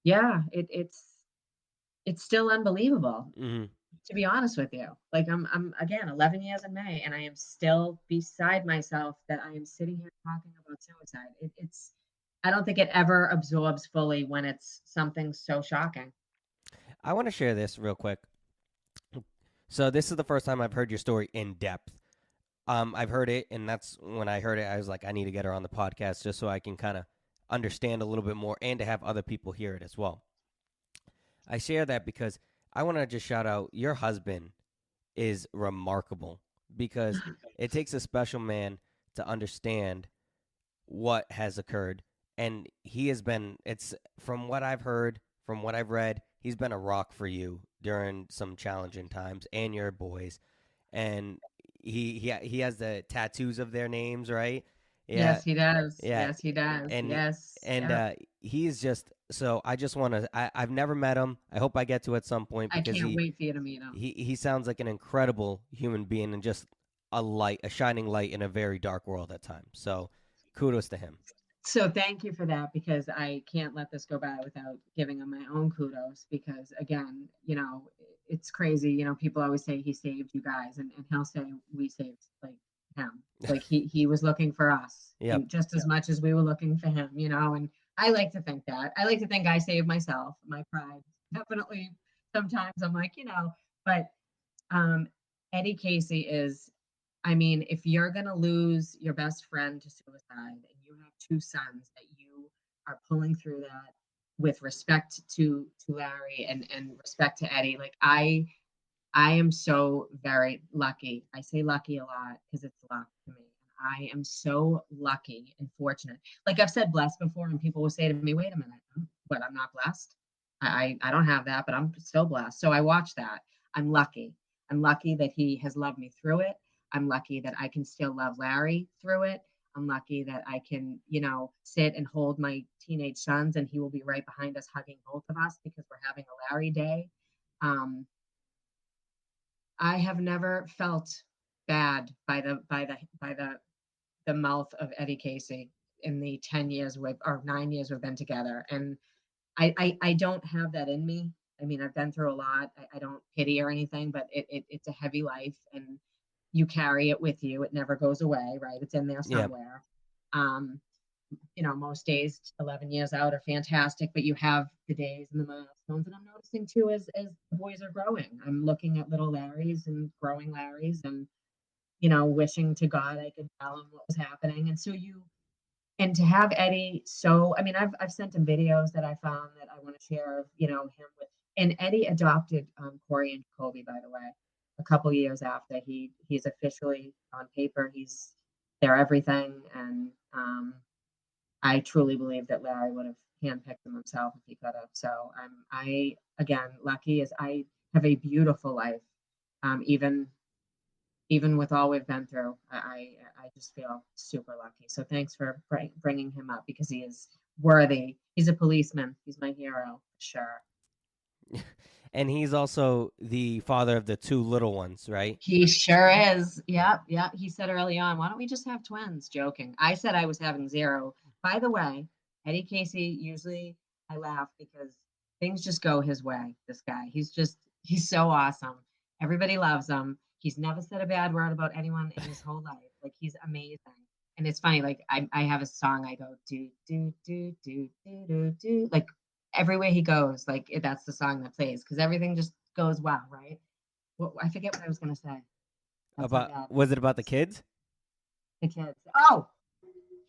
yeah, it's still unbelievable, Hmm. to be honest with you. Like, I'm again 11 years in May, and I am still beside myself that I am sitting here talking about suicide. It's I don't think it ever absorbs fully when it's something so shocking. I want to share this real quick. So this is the first time I've heard your story in depth. I've heard it, and that's when I heard it, I was like, I need to get her on the podcast just so I can kind of understand a little bit more and to have other people hear it as well. I share that because I want to just shout out your husband is remarkable, because it takes a special man to understand what has occurred. And he has been, it's from what I've heard, from what I've read, he's been a rock for you during some challenging times and your boys. And he has the tattoos of their names, right? Yeah. Yes, he does. Yeah. Yes, he does. And Yes. and Yep. he's just, so I just want to, I've never met him. I hope I get to at some point, I because can't wait for you to meet him. he sounds like an incredible human being, and just a light, a shining light in a very dark world at times. So kudos to him. So thank you for that, because I can't let this go by without giving him my own kudos, because again, it's crazy. People always say he saved you guys, and he'll say we saved like him. Like he was looking for us, Yep. and just as much as we were looking for him, and I like to think that. I like to think I saved myself. My pride definitely sometimes I'm like, but um Eddie Caissie is, I mean, if you're going to lose your best friend to suicide and you have two sons that you are pulling through that with respect to Larry and respect to Eddie, like I am so very lucky. I say lucky a lot because it's luck to me. I am so lucky and fortunate. Like I've said blessed before, and people will say to me, wait a minute, but I'm not blessed. I don't have that, but I'm still blessed. So I watch that. I'm lucky. I'm lucky that he has loved me through it. I'm lucky that I can still love Larry through it. I'm lucky that I can, sit and hold my teenage sons, and he will be right behind us hugging both of us because we're having a Larry day. Um, I have never felt bad by the mouth of Eddie Caissie in the 10 years or 9 years we've been together, and I don't have that in me. I mean, I've been through a lot. I don't pity or anything, but it's a heavy life, and you carry it with you. It never goes away, right? It's in there Yeah. somewhere. Um, most days 11 years out are fantastic, but you have the days and the milestones. And I'm noticing too, as the boys are growing, I'm looking at little Larrys and growing Larrys, and, wishing to God I could tell him what was happening. And to have Eddie, so, I mean, I've sent him videos that I found that I want to share of, him with, and Eddie adopted Corey and Jacoby, by the way, a couple years after he's officially on paper. they're everything. And I truly believe that Larry would have handpicked them himself if he could have. So I again lucky as I have a beautiful life, even with all we've been through. I just feel super lucky. So thanks for bringing him up because he is worthy. He's a policeman. He's my hero, sure. And he's also the father of the two little ones, right? He sure is. Yeah. Yeah, yeah. He said early on, why don't we just have twins? Joking. I said I was having zero. By the way, Eddie Casey, usually I laugh because things just go his way. This guy, he's so awesome. Everybody loves him. He's never said a bad word about anyone in his whole life. Like he's amazing. And it's funny, like I have a song I go do do do do do do do like everywhere he goes, like that's the song that plays because everything just goes well, right? Well, I forget what I was gonna say. That's how About bad was it about the kids? the kids. Oh,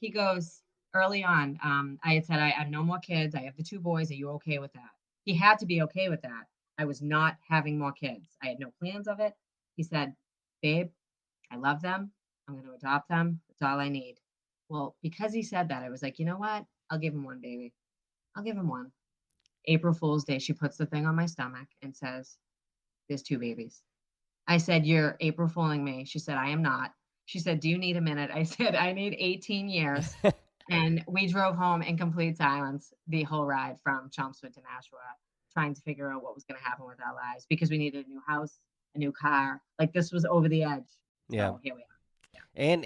he goes early on. I had said I have no more kids. I have the two boys. Are you okay with that? He had to be okay with that. I was not having more kids. I had no plans of it. He said, "Babe, I love them. I'm going to adopt them. That's all I need." Well, because he said that, I was like, you know what? I'll give him one, baby. I'll give him one. April Fool's Day, she puts the thing on my stomach and says, "There's two babies." I said, "You're April fooling me." She said, "I am not." She said, "Do you need a minute?" I said, "I need 18 years." And we drove home in complete silence the whole ride from Chelmsford to Nashua, trying to figure out what was going to happen with our lives because we needed a new house, a new car. Like this was over the edge. Yeah. So here we are. And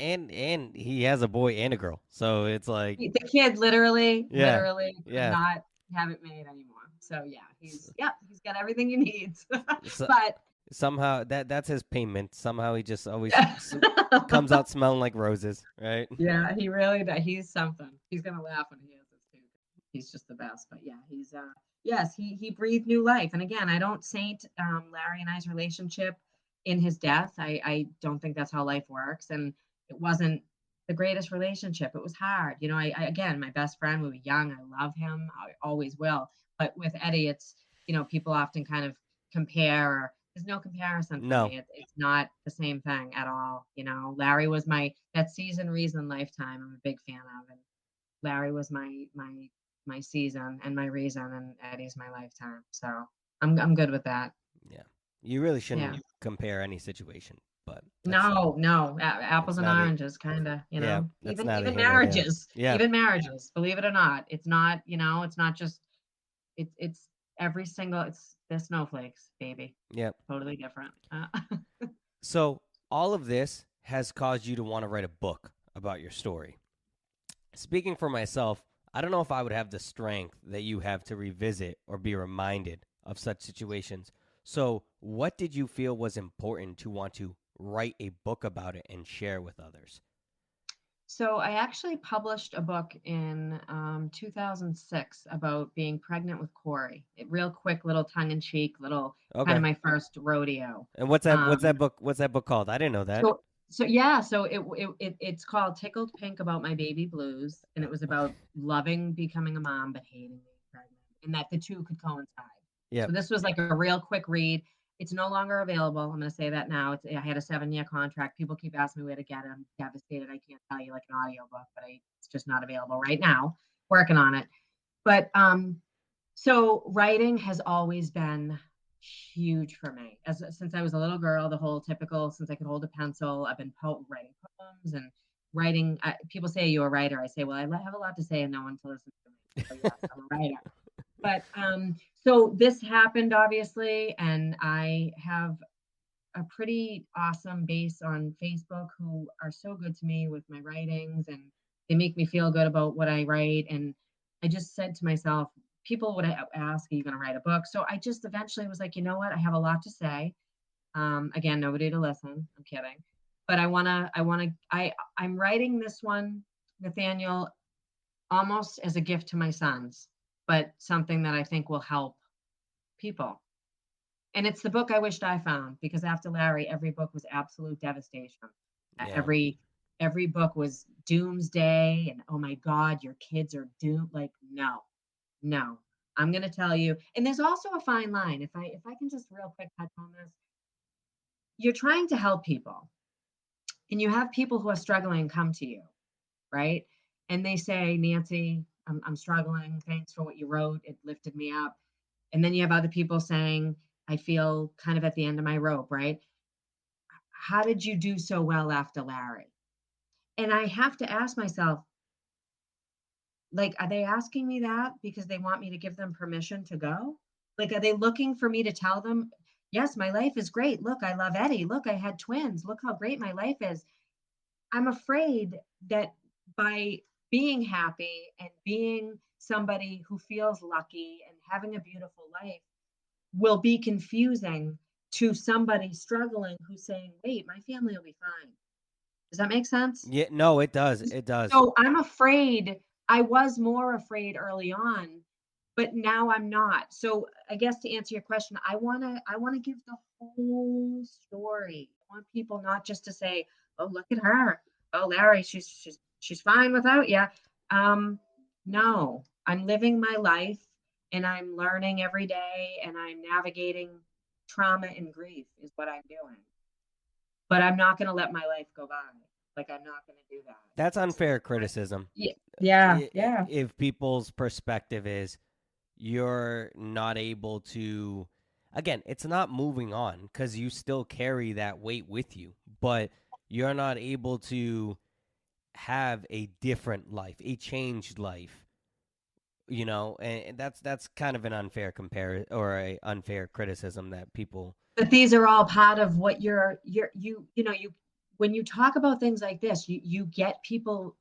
he has a boy and a girl. So it's like The kid literally, yeah. literally could Yeah. not have it made anymore. So yeah, S- he's got everything he needs. So, But somehow that's his payment. Somehow he just always yeah. comes out smelling like roses, right? Yeah, he really does. He's something. He's gonna laugh when he hears this too. He's just the best. But yeah, he's yes, he breathed new life. And again, I don't saint Larry and I's relationship in his death. I don't think that's how life works. And it wasn't the greatest relationship. It was hard. You know, I again, my best friend, we were young. I love him. I always will. But with Eddie, it's people often kind of compare. There's no comparison for No. me. It's not the same thing at all. Larry was that season reason lifetime. I'm a big fan of, and Larry was my season and my reason, and Eddie's my lifetime. So I'm good with that. Yeah. You really Yeah. shouldn't compare any situation, but No, no, it's apples and not a oranges, kind of. yeah, that's Even neither even here nor there. marriages, Yeah. even marriages. Believe it or not, it's not. It's not just. It's every single. It's they're snowflakes, baby. Yep. Totally different. So all of this has caused you to want to write a book about your story. Speaking for myself, I don't know if I would have the strength that you have to revisit or be reminded of such situations. So, what did you feel was important to want to write a book about it and share with others? So I actually published a book in 2006 about being pregnant with Corey. Real quick, little tongue-in-cheek, little kind of Okay. my first rodeo. And what's that? What's that Um, book? What's that book called? I didn't know that. so yeah, so it's called Tickled Pink About My Baby Blues, and it was Okay. about loving becoming a mom but hating being pregnant, and that the two could coincide. So Yep. this was like a real quick read. It's no longer available. I'm going to say that now. I had a 7-year contract. People keep asking me where to get it. I'm devastated. I can't tell you like an audiobook, but it's just not available right now. Working on it. But so writing has always been huge for me. Since I was a little girl, the whole typical since I could hold a pencil, I've been writing poems and writing. People say you're a writer. I say, well, I have a lot to say and no one to listen to me. So yes, I'm a writer. But so this happened obviously, and I have a pretty awesome base on Facebook who are so good to me with my writings, and they make me feel good about what I write. And I just said to myself, people would ask, "Are you going to write a book?" So I just eventually was like, you know what? I have a lot to say. Again, nobody to listen. I'm kidding, but I'm writing this one, Nathaniel, almost as a gift to my sons, but something that I think will help people. And it's the book I wished I found because after Larry, every book was absolute devastation. Yeah. Every book was doomsday and oh my God, your kids are doomed. Like, no, no. I'm gonna tell you, and there's also a fine line. If I can just real quick touch on this, you're trying to help people. And you have people who are struggling come to you, right? And they say, Nancy, I'm struggling. Thanks for what you wrote. It lifted me up. And then you have other people saying, I feel kind of at the end of my rope, right? How did you do so well after Larry? And I have to ask myself, like, are they asking me that because they want me to give them permission to go? Like, are they looking for me to tell them, yes, my life is great. Look, I love Eddie. Look, I had twins. Look how great my life is. I'm afraid that by being happy and being somebody who feels lucky and having a beautiful life will be confusing to somebody struggling who's saying, wait, my family will be fine. Does that make sense? Yeah, no, it does. It does. So I'm afraid. I was more afraid early on, but now I'm not. So I guess to answer your question, I want to give the whole story. I want people not just to say, "Oh, look at her. Oh, Larry, she's fine without you." Um, no, I'm living my life and I'm learning every day and I'm navigating trauma and grief is what I'm doing. But I'm not going to let my life go by. Like I'm not going to do that. That's It's not unfair my, criticism. yeah, yeah, yeah. If people's perspective is you're not able to, again, it's not moving on because you still carry that weight with you, but you're not able to have a different life, a changed life, and that's kind of an unfair compare or a unfair criticism that people. But these are all part of what you when you talk about things like this, you get people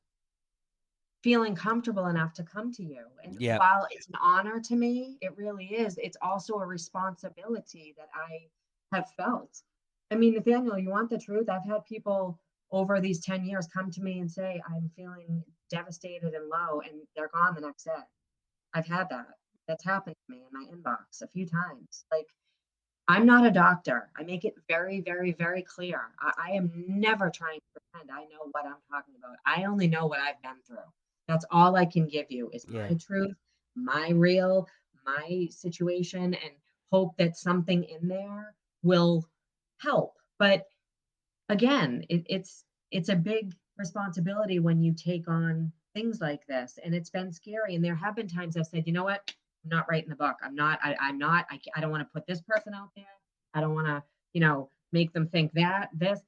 feeling comfortable enough to come to you. And Yeah. while it's an honor to me, it really is. It's also a responsibility that I have felt. I mean, Nathaniel, you want the truth? I've had people over these 10 years come to me and say, I'm feeling devastated and low, and they're gone the next day. I've had that. That's happened to me in my inbox a few times. Like, I'm not a doctor. I make it very, very, very clear. I am never trying to pretend I know what I'm talking about. I only know what I've been through. That's all I can give you is Yeah. my truth, my real, my situation, and hope that something in there will help. But again, it's a big responsibility when you take on things like this, and it's been scary. And there have been times I've said, you know what, I'm not writing the book. I'm not. I don't want to put this person out there. I don't want to, make them think that this.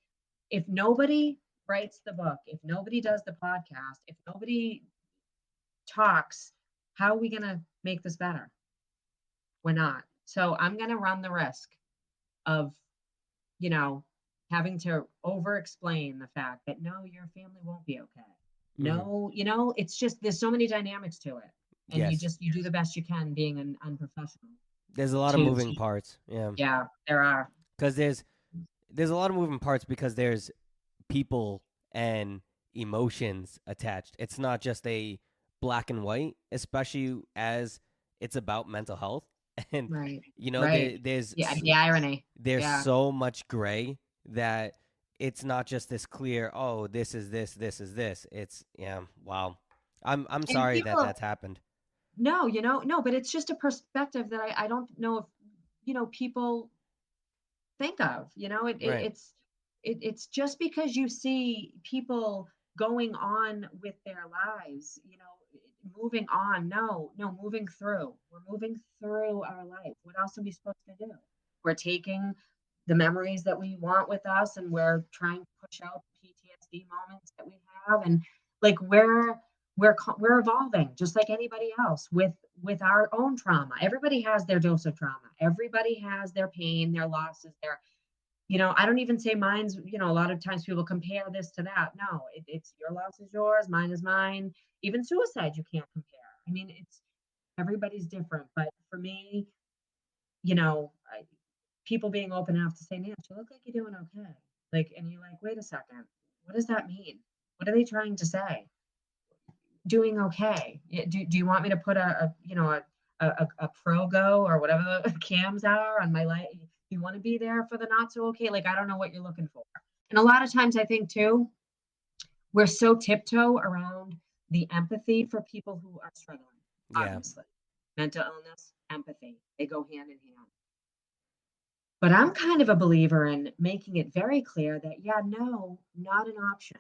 If nobody writes the book, if nobody does the podcast, if nobody talks, how are we gonna make this better? We're not. So I'm gonna run the risk of you know, having to over explain the fact that no, your family won't be okay. Hmm. No, it's just there's so many dynamics to it. And Yes. you do the best you can being an unprofessional There's a lot of to moving parts. Yeah. yeah, there are. Because there's a lot of moving parts because there's people and emotions attached. It's not just a black and white, especially as it's about mental health. And Right. there, Right. Yeah, the irony. there's Yeah. so much gray that it's not just this clear. Oh, this is this, this is this. It's yeah. Wow. I'm And sorry that people that's happened. no, no, but it's just a perspective that I don't know if people think of. Right. It's just because you see people going on with their lives, moving on. No, no, moving through. We're moving through our life. What else are we supposed to do? We're taking the memories that we want with us and we're trying to push out the PTSD moments that we have and like we're evolving just like anybody else with our own trauma. Everybody has their dose of trauma. Everybody has their pain, their losses, their I don't even say mine's, a lot of times people compare this to that. No, it's your loss is yours, mine is mine. Even suicide, you can't compare. I mean, it's everybody's different. But for me, people being open enough to say, Nancy, you look like you're doing okay. Like, and you're like, wait a second, what does that mean? What are they trying to say? Doing okay. Do you want me to put a Progo or whatever the cams are on my life? You want to be there for the not so okay? Like, I don't know what you're looking for. And a lot of times I think too, we're so tiptoe around the empathy for people who are struggling, Yeah. obviously. Mental illness, empathy, they go hand in hand. But I'm kind of a believer in making it very clear that, yeah, no, not an option.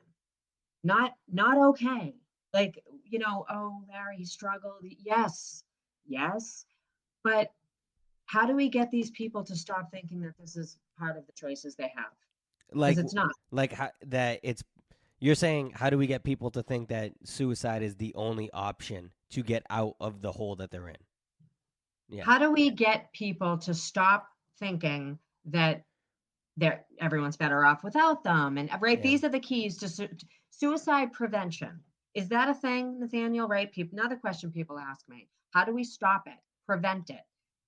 Not okay. Like, oh, Larry, he struggled. Yes, yes. But how do we get these people to stop thinking that this is part of the choices they have? Because Like, it's not. that it's. You're saying, how do we get people to think that suicide is the only option to get out of the hole that they're in? Yeah. How do we get people to stop thinking that everyone's better off without them? And right, Yeah. these are the keys to suicide prevention. Is that a thing, Nathaniel? Right? People, another question people ask me: how do we stop it, prevent it?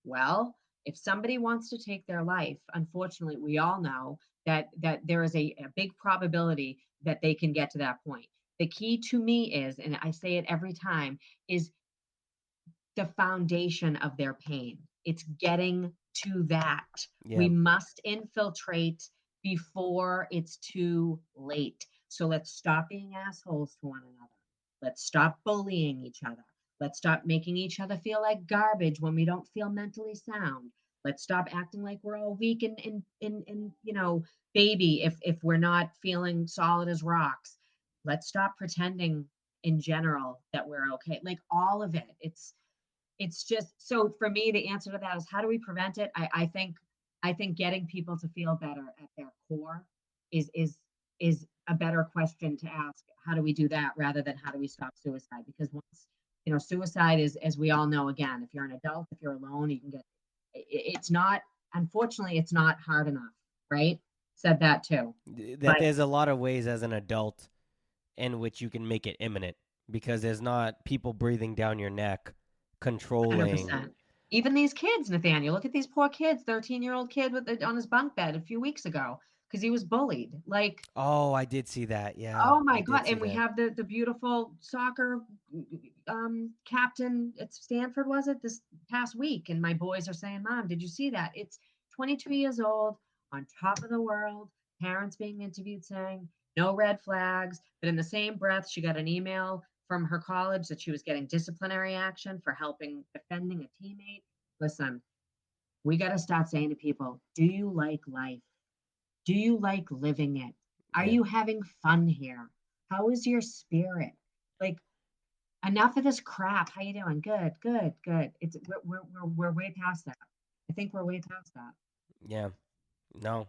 Well, if somebody wants to take their life, unfortunately, we all know that there is a big probability that they can get to that point. The key to me is, and I say it every time, is the foundation of their pain. It's getting to that. Yeah. We must infiltrate before it's too late. So let's stop being assholes to one another. Let's stop bullying each other. Let's stop making each other feel like garbage when we don't feel mentally sound. Let's stop acting like we're all weak and baby if we're not feeling solid as rocks. Let's stop pretending in general that we're okay. Like all of it. It's just so for me the answer to that is how do we prevent it. I think getting people to feel better at their core is a better question to ask. How do we do that rather than how do we stop suicide? Because once suicide is, as we all know, again, if you're an adult, if you're alone, you can get it's not, unfortunately it's not hard enough, right? Said that too. That But there's a lot of ways as an adult in which you can make it imminent, because there's not people breathing down your neck, controlling. 100%. Even these kids, Nathaniel, look at these poor kids. 13-year-old kid on his bunk bed a few weeks ago because he was bullied. Like, Oh, I did see that. Yeah, oh I my did God. see And we that. have the beautiful soccer captain at Stanford, was it, this past week? And my boys are saying, Mom, did you see that? It's 22 years old, on top of the world, parents being interviewed saying no red flags. But in the same breath, she got an email from her college that she was getting disciplinary action for helping defending a teammate. Listen, we got to start saying to people, do you like life? Do you like living it? Are Yeah. you having fun here? How is your spirit? Like, enough of this crap. How you doing? Good, good, good. It's we're way past that. I think we're way past that. Yeah. No,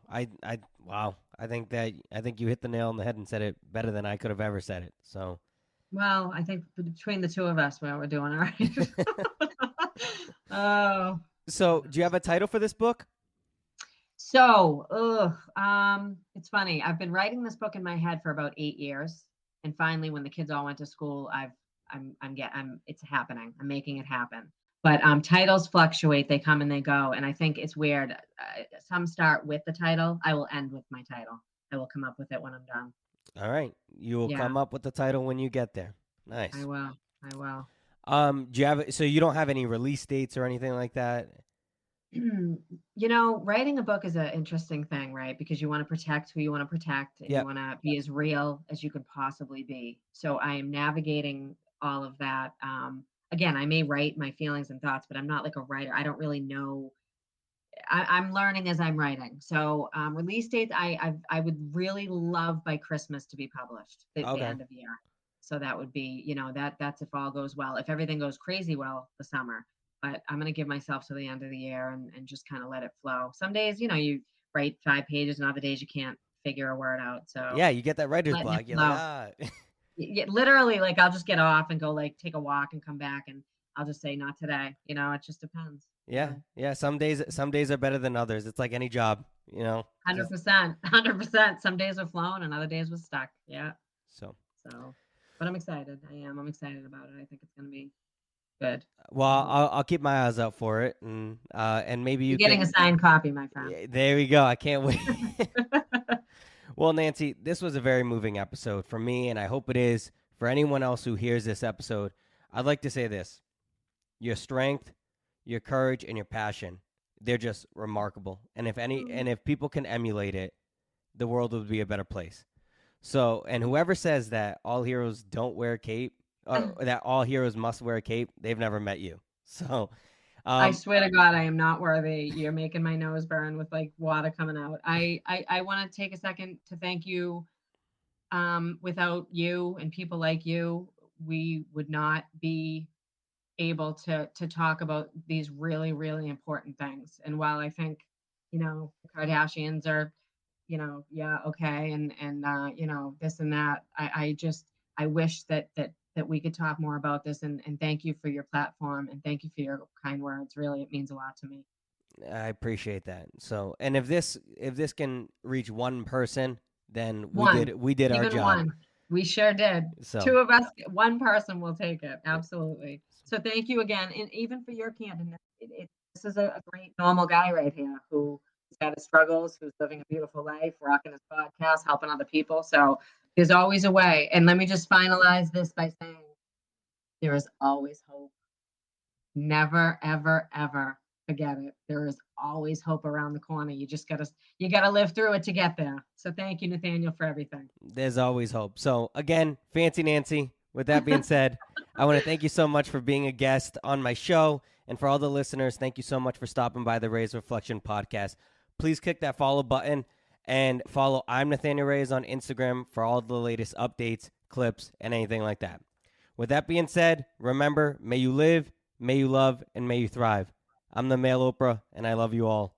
wow. I think you hit the nail on the head and said it better than I could have ever said it. So, Well, I think between the two of us, well, we're doing all right. Oh so do you goodness. have a title for this book? So, it's funny. I've been writing this book in my head for about 8 years, and finally, when the kids all went to school, it's happening. I'm making it happen. But titles fluctuate; they come and they go, and I think it's weird. Some start with the title. I will end with my title. I will come up with it when I'm done. All right. You will Yeah, come up with the title when you get there. I Nice. will. I will. Do you have, so you don't have any release dates or anything like that? Writing a book is an interesting thing, right? Because you want to protect who you want to protect and you Yep. want to be as real as you could possibly be. So I am navigating all of that. Again, I may write my feelings and thoughts, but I'm not like a writer. I don't really know. I'm learning as I'm writing. So release dates, I would really love by Christmas to be published, the Okay. end of year. So that would be, that's if all goes well. If everything goes crazy well, the summer. But I'm gonna give myself to the end of the year and just kind of let it flow. Some days, you write 5 pages, and other days you can't figure a word out. So Yeah, you get that writer's letting it block. You're like, flow. ah. Literally, like I'll just get off and go like take a walk and come back, and I'll just say not today. It just depends. Yeah. Yeah. Some days are better than others. It's like any job, you know. Just 100%, 100%. Some days were flown and other days was stuck. Yeah. so. So, but I'm excited. I am. I'm excited about it. I think it's going to be good. Well, I hope. I'll keep my eyes out for it, and maybe You're you getting a can. signed copy, my friend. Yeah, there we go. I can't wait. Well, Nancy, this was a very moving episode for me, and I hope it is for anyone else who hears this episode. I'd like to say this: your strength, your courage, and your passion, they're just remarkable. And if people can emulate it, the world would be a better place. So, and whoever says that all heroes don't wear a cape, or that all heroes must wear a cape, they've never met you. So, I swear to God, I am not worthy. You're making my nose burn with like water coming out. I want to take a second to thank you. Without you and people like you, we would not be able to talk about these really, really important things. And while I think, the Kardashians are, yeah, okay, and this and that, I wish that we could talk more about this, and thank you for your platform, and thank you for your kind words. Really, it means a lot to me. I appreciate that. So, and if this can reach one person, then we One, did we did our even job. one. We sure did. So, Two of us, one person will take it. Absolutely. So thank you again, and even for your candidness. This is a great normal guy right here who's had his struggles, who's living a beautiful life, rocking his podcast, helping other people. So there's always a way. And let me just finalize this by saying there is always hope. Never, ever, ever forget it. There is always hope around the corner. You gotta live through it to get there. So thank you, Nathaniel, for everything. there's always hope. So, again, Fancy Nancy, with that being said, I want to thank you so much for being a guest on my show. And for all the listeners, thank you so much for stopping by the Reyes Reflection podcast. Please click that follow button and follow I'm Nathanael Reyes on Instagram for all the latest updates, clips, and anything like that. With that being said, remember, may you live, may you love, and may you thrive. I'm the male Oprah, and I love you all.